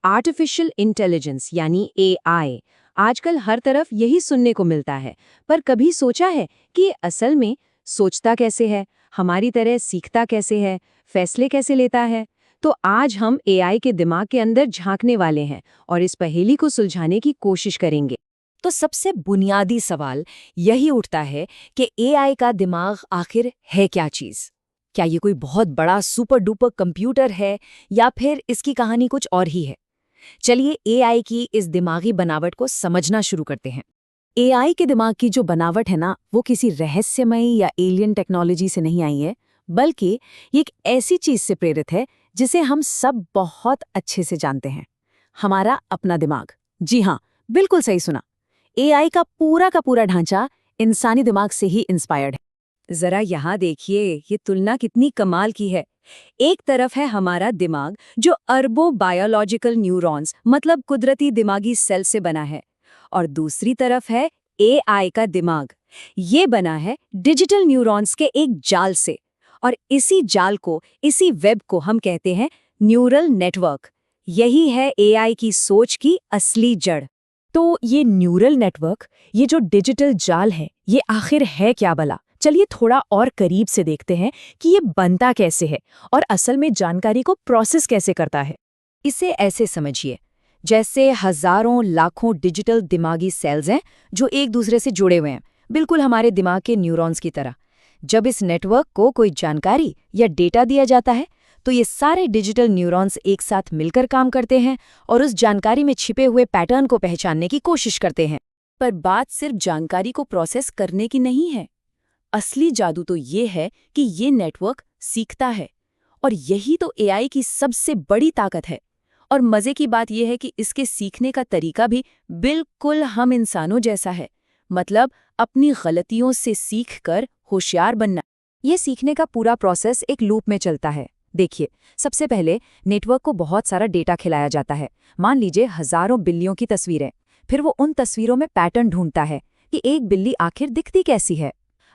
Artificial intelligence यानी AI आजकल हर तरफ यही सुनने को मिलता है। पर कभी सोचा है कि ये असल में सोचता कैसे है, हमारी तरह सीखता कैसे है, फैसले कैसे लेता है? तो आज हम एआई के दिमाग के अंदर झांकने वाले हैं और इस पहेली को सुलझाने की कोशिश करेंगे। तो सबसे बुनियादी सवाल यही उठता है कि एआई का दिमाग आखिर है क्या चीज? क्या ये कोई बहुत बड़ा सुपर डुपर कंप्यूटर है या फिर इसकी कहानी कुछ और ही है? चलिए एआई की इस दिमागी बनावट को समझना शुरू करते हैं। एआई के दिमाग की जो बनावट है ना, वो किसी रहस्यमयी या एलियन टेक्नोलॉजी से नहीं आई है, बल्कि ये एक ऐसी चीज से प्रेरित है जिसे हम सब बहुत अच्छे से जानते हैं, हमारा अपना दिमाग। जी हाँ, बिल्कुल सही सुना। एआई का पूरा ढांचा इंसानी दिमाग से ही इंस्पायर्ड है। जरा यहाँ देखिए, ये तुलना कितनी कमाल की है। एक तरफ है हमारा दिमाग जो अरबों बायोलॉजिकल न्यूरॉन्स मतलब कुदरती दिमागी सेल से बना है, और दूसरी तरफ है एआई का दिमाग। ये बना है डिजिटल न्यूरॉन्स के एक जाल से, और इसी जाल को, इसी वेब को हम कहते हैं न्यूरल नेटवर्क। यही है एआई की सोच की असली जड़। तो ये न्यूरल नेटवर्क, ये जो डिजिटल जाल है, ये आखिर है क्या भला? चलिए थोड़ा और करीब से देखते हैं कि ये बनता कैसे है और असल में जानकारी को प्रोसेस कैसे करता है। इसे ऐसे समझिए, जैसे हजारों लाखों डिजिटल दिमागी सेल्स हैं जो एक दूसरे से जुड़े हुए हैं, बिल्कुल हमारे दिमाग के न्यूरॉन्स की तरह। जब इस नेटवर्क को कोई जानकारी या डेटा दिया जाता है, तो ये सारे डिजिटल न्यूरॉन्स एक साथ मिलकर काम करते हैं और उस जानकारी में छिपे हुए पैटर्न को पहचानने की कोशिश करते हैं। पर बात सिर्फ जानकारी को प्रोसेस करने की नहीं है। असली जादू तो ये है कि ये नेटवर्क सीखता है, और यही तो एआई की सबसे बड़ी ताकत है। और मजे की बात यह है कि इसके सीखने का तरीका भी बिल्कुल हम इंसानों जैसा है, मतलब अपनी गलतियों से सीखकर होशियार बनना। ये सीखने का पूरा प्रोसेस एक लूप में चलता है। देखिए, सबसे पहले नेटवर्क को बहुत सारा डेटा खिलाया जाता है। मान लीजिए हजारों बिल्लियों की तस्वीरें। फिर वो उन तस्वीरों में पैटर्न ढूंढता है कि एक बिल्ली आखिर दिखती कैसी है।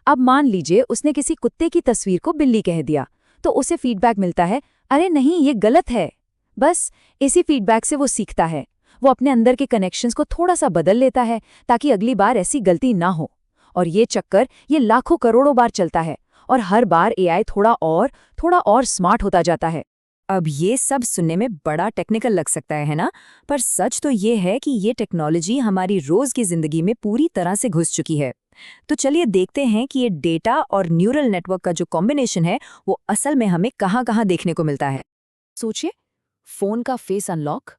अब मान लीजिए उसने किसी कुत्ते की तस्वीर को बिल्ली कह दिया, तो उसे फीडबैक मिलता है, अरे नहीं, ये गलत है। बस इसी फीडबैक से वो सीखता है। वो अपने अंदर के कनेक्शंस को थोड़ा सा बदल लेता है ताकि अगली बार ऐसी गलती ना हो। और ये चक्कर ये लाखों करोड़ों बार चलता है, और हर बार एआई थोड़ा और स्मार्ट होता जाता है। अब ये सब सुनने में बड़ा टेक्निकल लग सकता है ना? पर सच तो ये है कि ये टेक्नोलॉजी हमारी रोज की जिंदगी में पूरी तरह से घुस चुकी है। तो चलिए देखते हैं कि ये डेटा और न्यूरल नेटवर्क का जो कॉम्बिनेशन है, वो असल में हमें कहाँ-कहाँ देखने को मिलता है। सोचिए, फोन का फेस अनलॉक,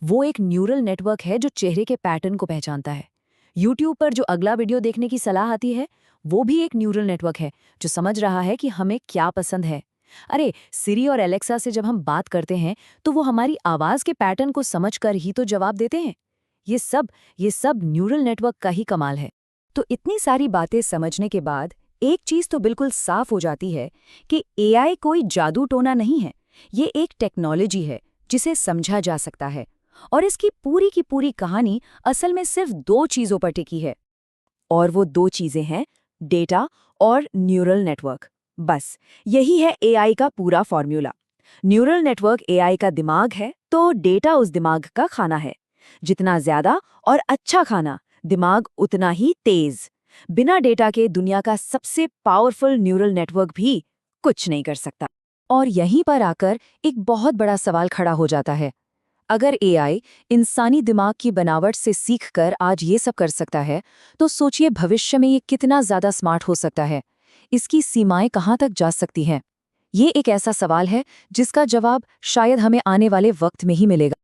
वो एक न्यूरल नेटवर्क है जो चेहरे के पैटर्न को पहचानता है। यूट्यूब पर जो अगला वीडियो देखने की सलाह आती है, वो भी एक न्यूरल नेटवर्क है जो समझ रहा है कि हमें क्या पसंद है। अरे, सिरी और एलेक्सा से जब हम बात करते हैं, तो वो हमारी आवाज के पैटर्न को समझकर ही तो जवाब देते हैं। ये सब न्यूरल नेटवर्क का ही कमाल है। तो इतनी सारी बातें समझने के बाद एक चीज तो बिल्कुल साफ हो जाती है कि एआई कोई जादू टोना नहीं है। ये एक टेक्नोलॉजी है जिसे समझा जा सकता है, और इसकी पूरी की पूरी कहानी असल में सिर्फ 2 चीजों पर टिकी है, और वो 2 चीजें हैं डेटा और न्यूरल नेटवर्क। बस यही है एआई का पूरा फॉर्मूला। न्यूरल नेटवर्क एआई का दिमाग है, तो डेटा उस दिमाग का खाना है। जितना ज्यादा और अच्छा खाना, दिमाग उतना ही तेज। बिना डेटा के दुनिया का सबसे पावरफुल न्यूरल नेटवर्क भी कुछ नहीं कर सकता। और यहीं पर आकर एक बहुत बड़ा सवाल खड़ा हो जाता है। अगर एआई इंसानी दिमाग की बनावट से सीखकर आज ये सब कर सकता है, तो सोचिए भविष्य में ये कितना ज्यादा स्मार्ट हो सकता है। इसकी सीमाएं कहाँ तक जा सकती हैं? ये एक ऐसा सवाल है जिसका जवाब शायद हमें आने वाले वक्त में ही मिलेगा।